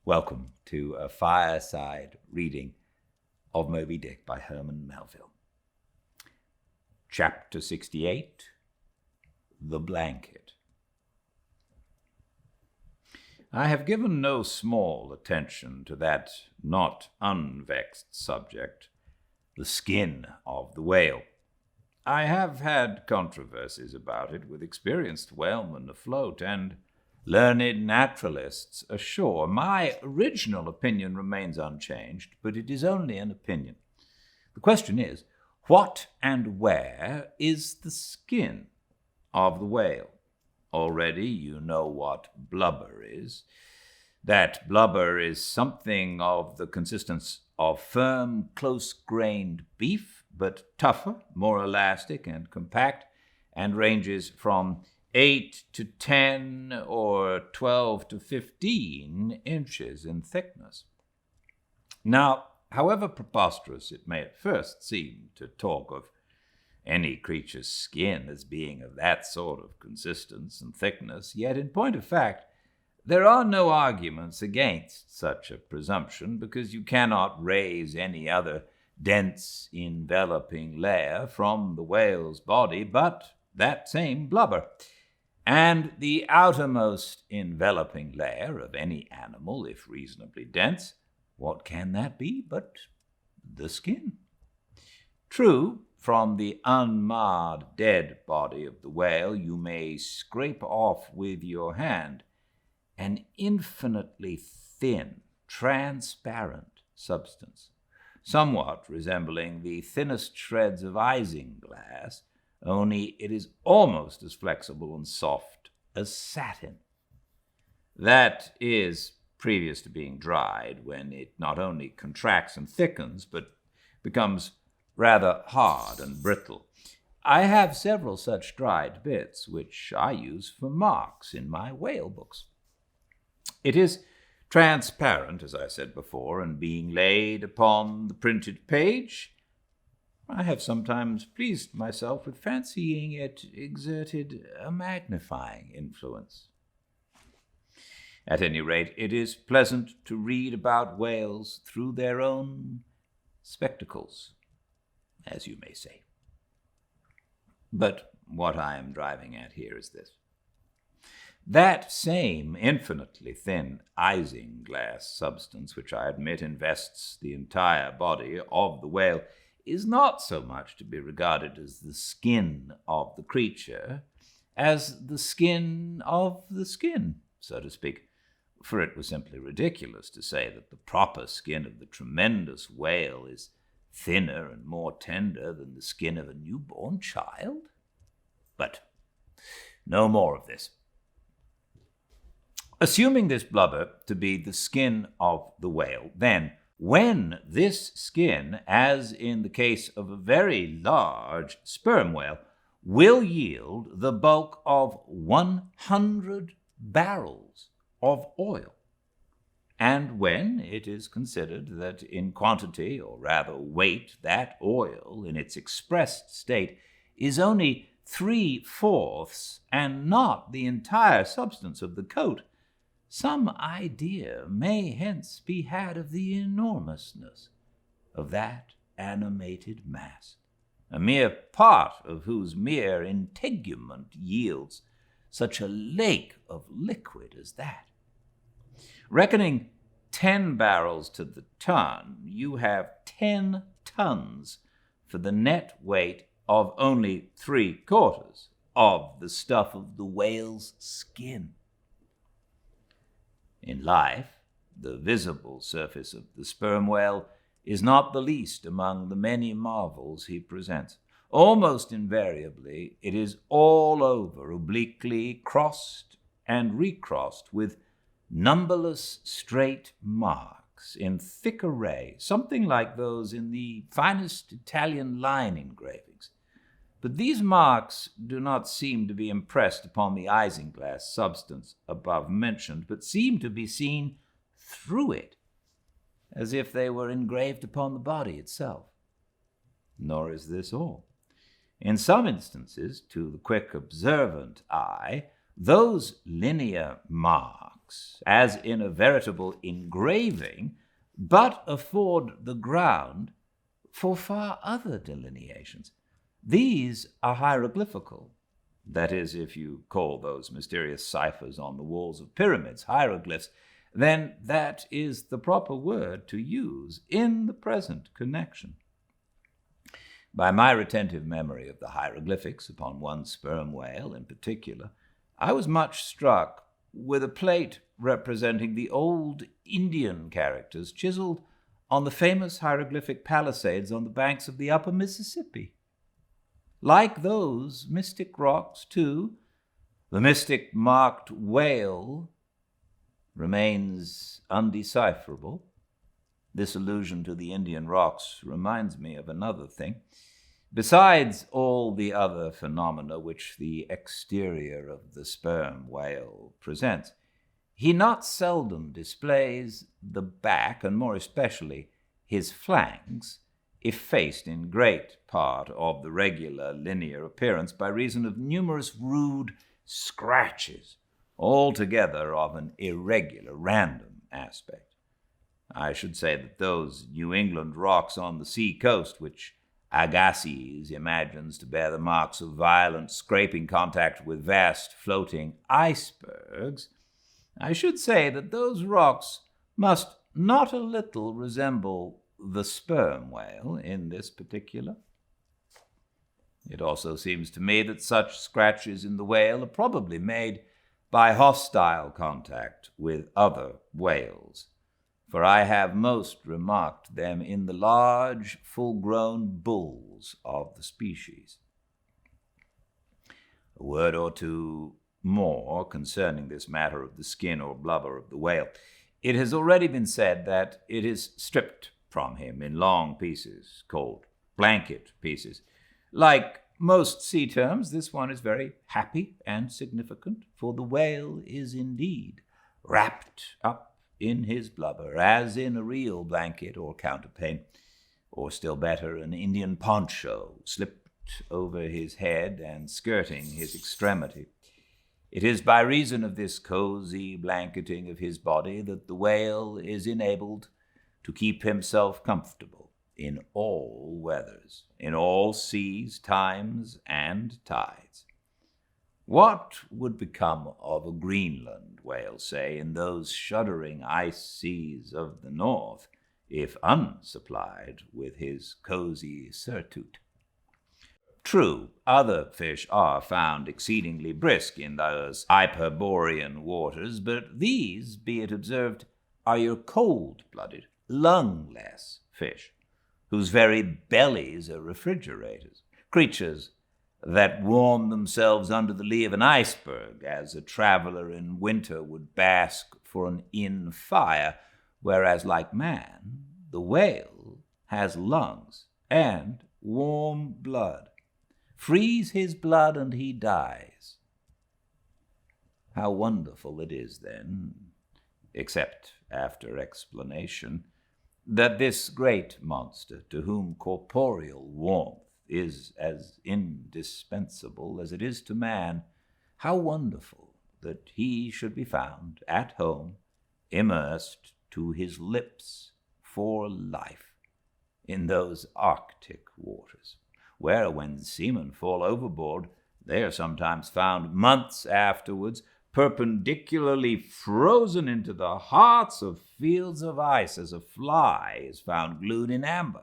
Welcome to a Fireside Reading of Moby Dick by Herman Melville. Chapter 68, The Blanket. I have given no small attention to that not unvexed subject, the skin of the whale. I have had controversies about it with experienced whalemen afloat and learned naturalists ashore. My original opinion remains unchanged, but it is only an opinion. The question is, what and where is the skin of the whale? Already you know what blubber is. That blubber is something of the consistence of firm, close-grained beef, but tougher, more elastic and compact, and ranges from 8 to 10 or 12 to 15 inches in thickness. Now, however preposterous it may at first seem to talk of any creature's skin as being of that sort of consistence and thickness, yet in point of fact, there are no arguments against such a presumption, because you cannot raise any other dense enveloping layer from the whale's body but that same blubber. And the outermost enveloping layer of any animal, if reasonably dense, what can that be but the skin? True, from the unmarred dead body of the whale you may scrape off with your hand an infinitely thin, transparent substance, somewhat resembling the thinnest shreds of isinglass, only it is almost as flexible and soft as satin. That is, previous to being dried, when it not only contracts and thickens, but becomes rather hard and brittle. I have several such dried bits, which I use for marks in my whale books. It is transparent, as I said before, and being laid upon the printed page, I have sometimes pleased myself with fancying it exerted a magnifying influence. At any rate, it is pleasant to read about whales through their own spectacles, as you may say. But what I am driving at here is this. That same infinitely thin isinglass substance, which I admit invests the entire body of the whale, is not so much to be regarded as the skin of the creature as the skin of the skin, so to speak, for it was simply ridiculous to say that the proper skin of the tremendous whale is thinner and more tender than the skin of a newborn child. But no more of this. Assuming this blubber to be the skin of the whale, then when this skin, as in the case of a very large sperm whale, will yield the bulk of 100 barrels of oil, and when it is considered that in quantity, or rather weight, that oil in its expressed state is only 3/4 and not the entire substance of the coat, some idea may hence be had of the enormousness of that animated mass, a mere part of whose mere integument yields such a lake of liquid as that. Reckoning 10 barrels to the ton, you have 10 tons for the net weight of only 3/4 of the stuff of the whale's skin. In life, the visible surface of the sperm whale is not the least among the many marvels he presents. Almost invariably, it is all over obliquely crossed and recrossed with numberless straight marks in thick array, something like those in the finest Italian line engravings. But these marks do not seem to be impressed upon the isinglass substance above mentioned, but seem to be seen through it, as if they were engraved upon the body itself. Nor is this all. In some instances, to the quick observant eye, those linear marks hieroglyphics, as in a veritable engraving, but afford the ground for far other delineations. These are hieroglyphical. That is, if you call those mysterious ciphers on the walls of pyramids hieroglyphs, then that is the proper word to use in the present connection. By my retentive memory of the hieroglyphics upon one sperm whale in particular, I was much struck with a plate representing the old Indian characters chiseled on the famous hieroglyphic palisades on the banks of the upper Mississippi. Like those mystic rocks, too, the mystic marked whale remains undecipherable. This allusion to the Indian rocks reminds me of another thing. Besides all the other phenomena which the exterior of the sperm whale presents, he not seldom displays the back, and more especially his flanks, effaced in great part of the regular linear appearance by reason of numerous rude scratches, altogether of an irregular, random aspect. I should say that those New England rocks on the sea coast, which Agassiz imagines to bear the marks of violent scraping contact with vast floating icebergs, I should say that those rocks must not a little resemble the sperm whale in this particular. It also seems to me that such scratches in the whale are probably made by hostile contact with other whales, for I have most remarked them in the large, full-grown bulls of the species. A word or two more concerning this matter of the skin or blubber of the whale. It has already been said that it is stripped from him in long pieces, called blanket pieces. Like most sea terms, this one is very happy and significant, for the whale is indeed wrapped up in his blubber, as in a real blanket or counterpane, or still better, an Indian poncho slipped over his head and skirting his extremity. It is by reason of this cozy blanketing of his body that the whale is enabled to keep himself comfortable in all weathers, in all seas, times, and tides. What would become of a Greenland whale, say, in those shuddering ice seas of the north, if unsupplied with his cozy surtout? True, other fish are found exceedingly brisk in those Hyperborean waters, but these, be it observed, are your cold-blooded, lungless fish, whose very bellies are refrigerators, creatures that warm themselves under the lee of an iceberg, as a traveler in winter would bask for an inn fire, whereas, like man, the whale has lungs and warm blood. Freeze his blood and he dies. How wonderful it is, then, except after explanation, that this great monster, to whom corporeal warmth is as indispensable as it is to man, how wonderful that he should be found at home, immersed to his lips for life in those Arctic waters, where, when seamen fall overboard, they are sometimes found months afterwards perpendicularly frozen into the hearts of fields of ice, as a fly is found glued in amber.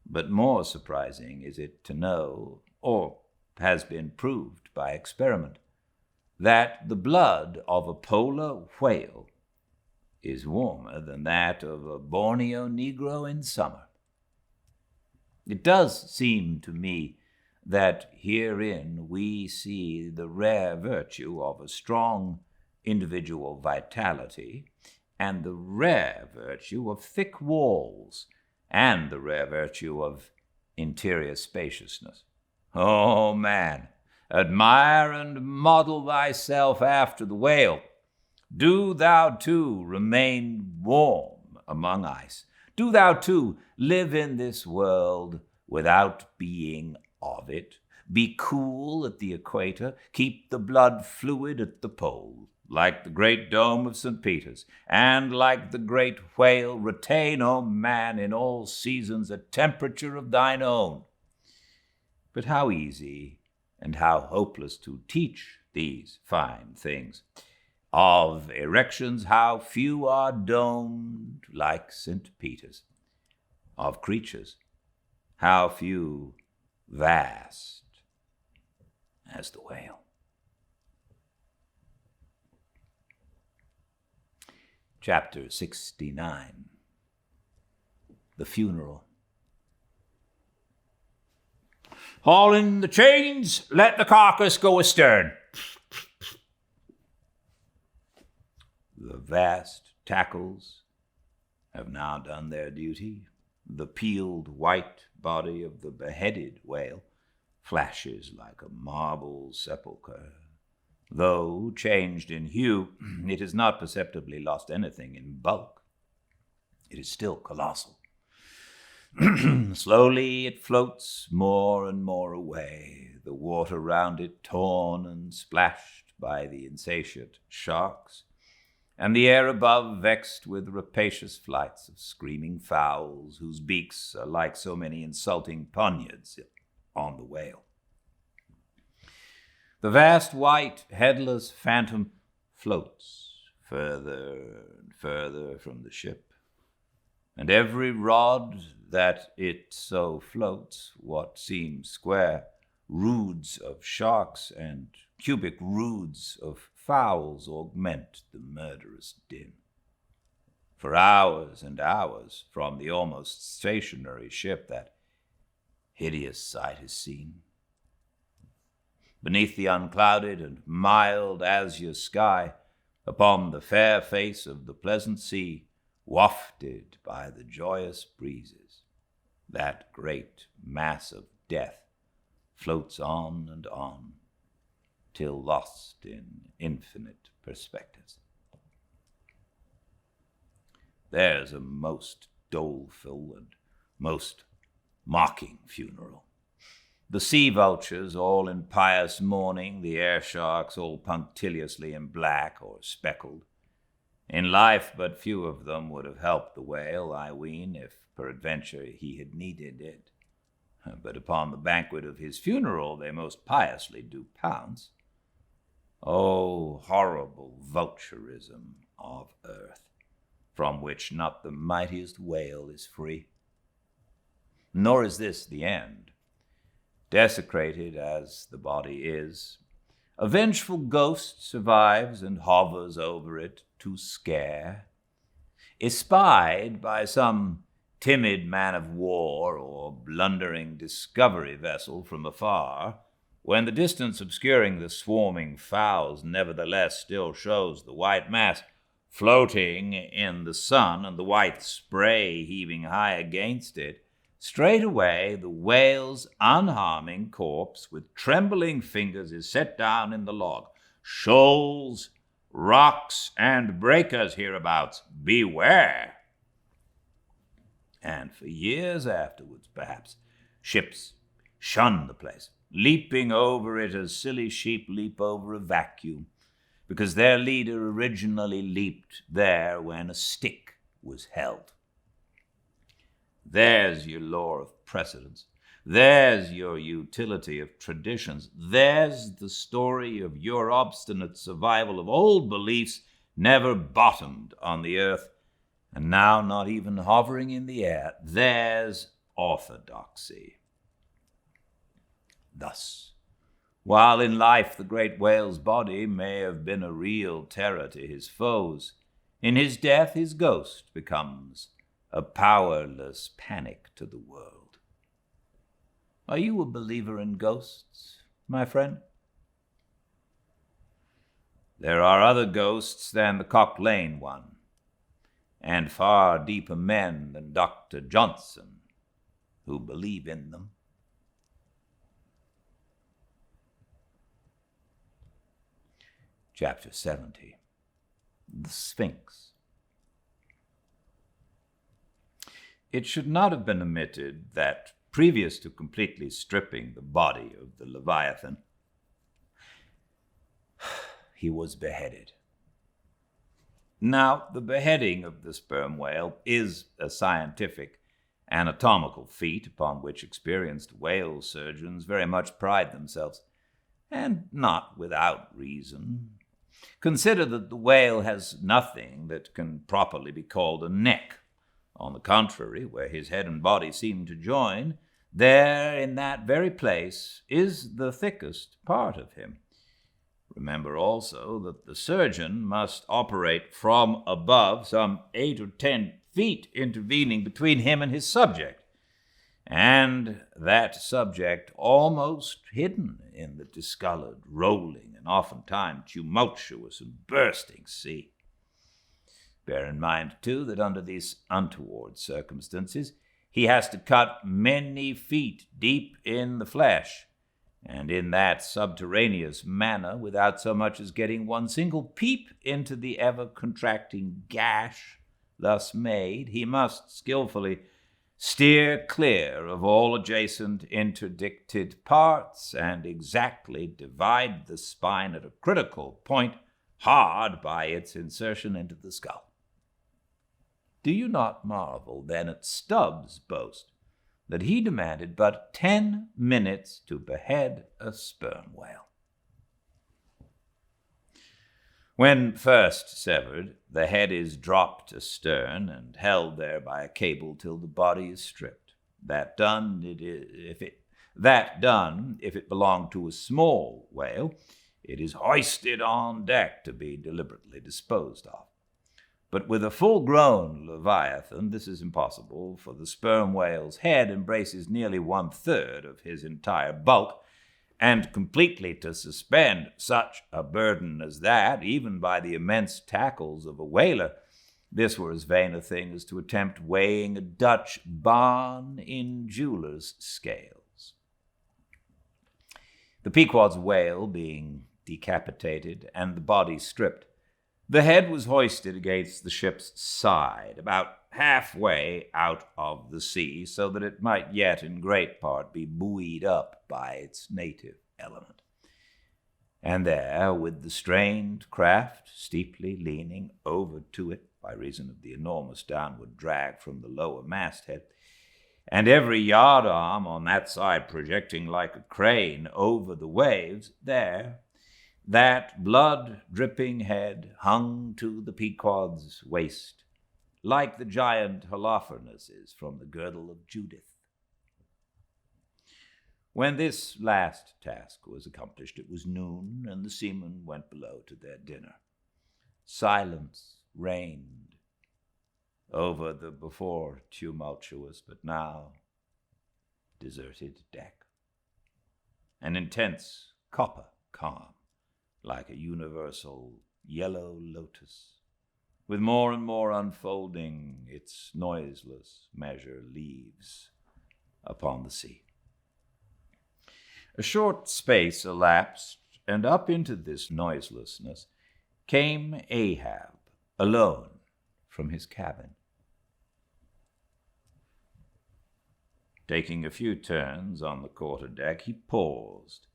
But more surprising is it to know, or has been proved by experiment, that the blood of a polar whale is warmer than that of a Borneo Negro in summer. It does seem to me that herein we see the rare virtue of a strong individual vitality, and the rare virtue of thick walls, and the rare virtue of interior spaciousness. Oh, man, admire and model thyself after the whale. Do thou, too, remain warm among ice. Do thou, too, live in this world without being of it. Be cool at the equator. Keep the blood fluid at the pole. like the great dome of St. Peter's, and like the great whale, retain, O man, in all seasons a temperature of thine own. But how easy and how hopeless to teach these fine things. Of erections, how few are domed like St. Peter's. Of creatures, how few vast as the whale. Chapter 69. The Funeral. Haul in the chains, let the carcass go astern. The vast tackles have now done their duty. The peeled white body of the beheaded whale flashes like a marble sepulchre. Though changed in hue, it has not perceptibly lost anything in bulk. It is still colossal. Slowly it floats more and more away, the water round it torn and splashed by the insatiate sharks, and the air above vexed with rapacious flights of screaming fowls whose beaks are like so many insulting poniards on the whale. The vast white headless phantom floats further and further from the ship, and every rod that it so floats, what seem square roods of sharks and cubic roods of fowls augment the murderous din. For hours and hours from the almost stationary ship that hideous sight is seen. Beneath the unclouded and mild azure sky, upon the fair face of the pleasant sea, wafted by the joyous breezes, that great mass of death floats on, till lost in infinite perspectives. There's a most doleful and most mocking funeral. The sea vultures all in pious mourning, the air sharks all punctiliously in black or speckled. In life but few of them would have helped the whale, I ween, if peradventure he had needed it. But upon the banquet of his funeral they most piously do pounce. O horrible vulturism of earth, from which not the mightiest whale is free. Nor is this the end. Desecrated as the body is, a vengeful ghost survives and hovers over it to scare. Espied by some timid man of war or blundering discovery vessel from afar, when the distance obscuring the swarming fowls nevertheless still shows the white mass floating in the sun and the white spray heaving high against it, straightway the whale's unharming corpse with trembling fingers is set down in the log. Shoals, rocks, and breakers hereabouts, beware! And for years afterwards, perhaps, ships shun the place, leaping over it as silly sheep leap over a vacuum, because their leader originally leaped there when a stick was held. There's your law of precedents. There's your utility of traditions. There's the story of your obstinate survival of old beliefs never bottomed on the earth, and now not even hovering in the air. There's orthodoxy. Thus, while in life the great whale's body may have been a real terror to his foes, in his death his ghost becomes a powerless panic to the world. Are you a believer in ghosts, my friend? There are other ghosts than the Cock Lane one, and far deeper men than Dr. Johnson who believe in them. Chapter 70. The Sphinx. It should not have been omitted that, previous to completely stripping the body of the Leviathan, he was beheaded. Now, the beheading of the sperm whale is a scientific, anatomical feat upon which experienced whale surgeons very much pride themselves, and not without reason. Consider that the whale has nothing that can properly be called a neck. On the contrary, where his head and body seem to join, there, in that very place, is the thickest part of him. Remember also that the surgeon must operate from above, some 8 or 10 feet intervening between him and his subject, and that subject almost hidden in the discolored, rolling, and oftentimes tumultuous and bursting sea. Bear in mind, too, that under these untoward circumstances, he has to cut many feet deep in the flesh, and in that subterraneous manner, without so much as getting one single peep into the ever-contracting gash thus made, he must skillfully steer clear of all adjacent interdicted parts and exactly divide the spine at a critical point hard by its insertion into the skull. Do you not marvel, then, at Stubbs' boast that he demanded but 10 minutes to behead a sperm whale? When first severed, the head is dropped astern and held there by a cable till the body is stripped. That done, if it belonged to a small whale, it is hoisted on deck to be deliberately disposed of. But with a full-grown leviathan, this is impossible, for the sperm whale's head embraces nearly 1/3 of his entire bulk, and completely to suspend such a burden as that, even by the immense tackles of a whaler, this were as vain a thing as to attempt weighing a Dutch barn in jewelers' scales. The Pequod's whale being decapitated and the body stripped, the head was hoisted against the ship's side, about halfway out of the sea, so that it might yet in great part be buoyed up by its native element. And there, with the strained craft steeply leaning over to it by reason of the enormous downward drag from the lower masthead, and every yard arm on that side projecting like a crane over the waves, there, that blood-dripping head hung to the Pequod's waist, like the giant Holofernes's from the girdle of Judith. When this last task was accomplished, it was noon, and the seamen went below to their dinner. Silence reigned over the before tumultuous, but now deserted deck. An intense copper calm, like a universal yellow lotus, with more and more unfolding its noiseless measure leaves upon the sea. A short space elapsed, and up into this noiselessness came Ahab, alone, from his cabin. Taking a few turns on the quarter-deck, he paused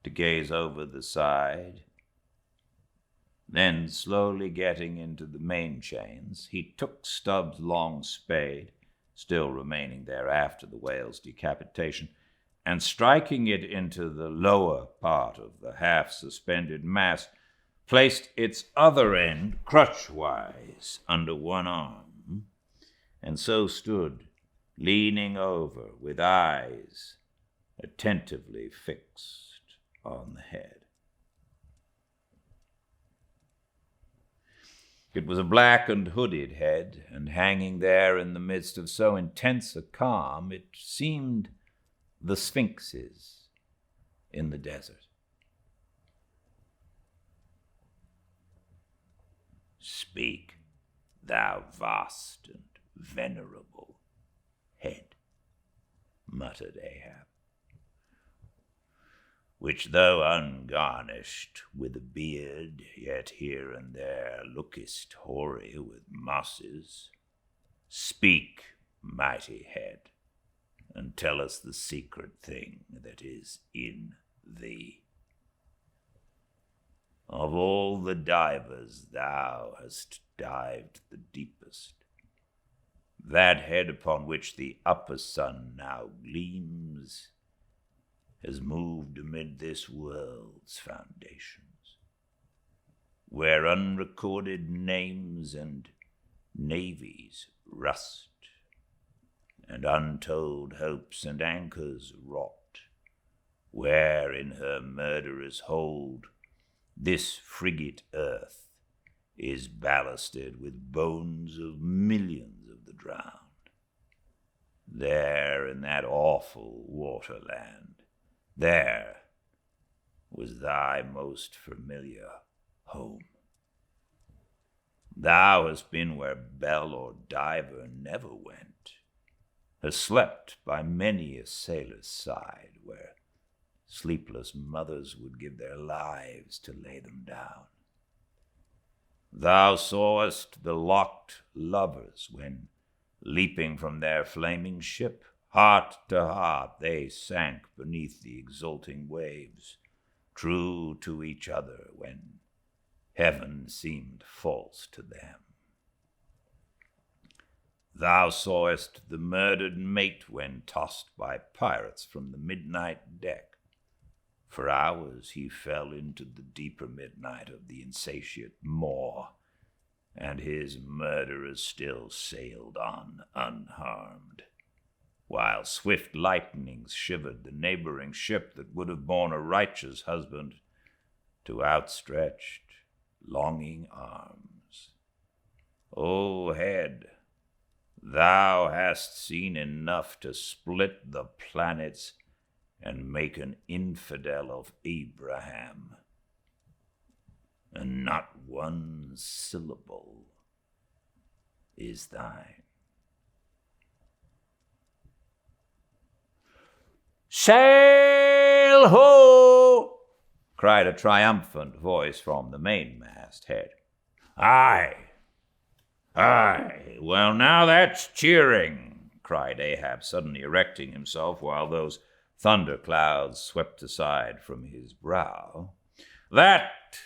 to gaze over the side. Then, slowly getting into the main chains, he took Stubbs' long spade, still remaining there after the whale's decapitation, and striking it into the lower part of the half-suspended mast, placed its other end crutchwise under one arm, and so stood, leaning over with eyes attentively fixed on the head. It was a black and hooded head, and hanging there in the midst of so intense a calm, it seemed the sphinxes in the desert. "Speak, thou vast and venerable head," muttered Ahab, "which though ungarnished with a beard, yet here and there lookest hoary with mosses. Speak, mighty head, and tell us the secret thing that is in thee." Of all the divers thou hast dived the deepest. That head upon which the upper sun now gleams has moved amid this world's foundations, where unrecorded names and navies rust, and untold hopes and anchors rot, where in her murderous hold this frigate earth is ballasted with bones of millions of the drowned. There in that awful waterland, there was thy most familiar home. Thou hast been where bell or diver never went, hast slept by many a sailor's side, where sleepless mothers would give their lives to lay them down. Thou sawest the locked lovers when, leaping from their flaming ship, heart to heart they sank beneath the exulting waves, true to each other when heaven seemed false to them. Thou sawest the murdered mate when tossed by pirates from the midnight deck. For hours he fell into the deeper midnight of the insatiate maw, and his murderers still sailed on unharmed, while swift lightnings shivered the neighboring ship that would have borne a righteous husband to outstretched, longing arms. O head, thou hast seen enough to split the planets and make an infidel of Abraham, and not one syllable is thine. "Sail ho!" cried a triumphant voice from the mainmast head. "Aye, aye, well now that's cheering," cried Ahab, suddenly erecting himself while those thunderclouds swept aside from his brow. "That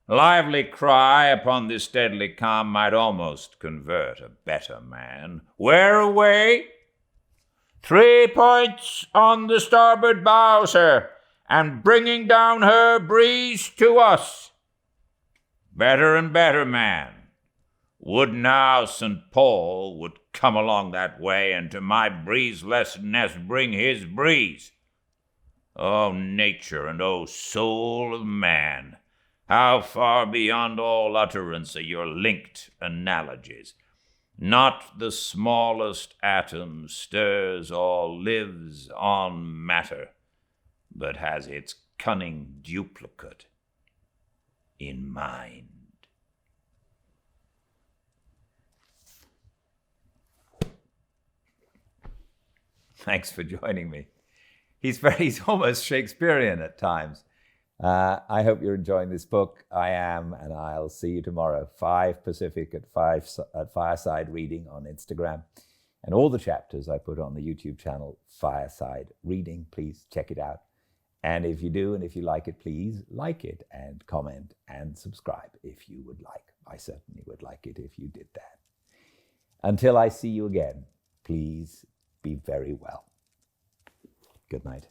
lively cry upon this deadly calm might almost convert a better man. Where away?" "3 points on the starboard bow, sir, and bringing down her breeze to us." "Better and better, man. Would now St. Paul would come along that way, and to my breezeless nest bring his breeze. O nature and O soul of man, how far beyond all utterance are your linked analogies! Not the smallest atom stirs or lives on matter, but has its cunning duplicate in mind. Thanks for joining me. He's almost Shakespearean at times. I hope you're enjoying this book. I am, and I'll see you tomorrow, 5 Pacific at Fireside Reading on Instagram. And all the chapters I put on the YouTube channel, Fireside Reading. Please check it out. And if you do, and if you like it, please like it and comment and subscribe if you would like. I certainly would like it if you did that. Until I see you again, please be very well. Good night.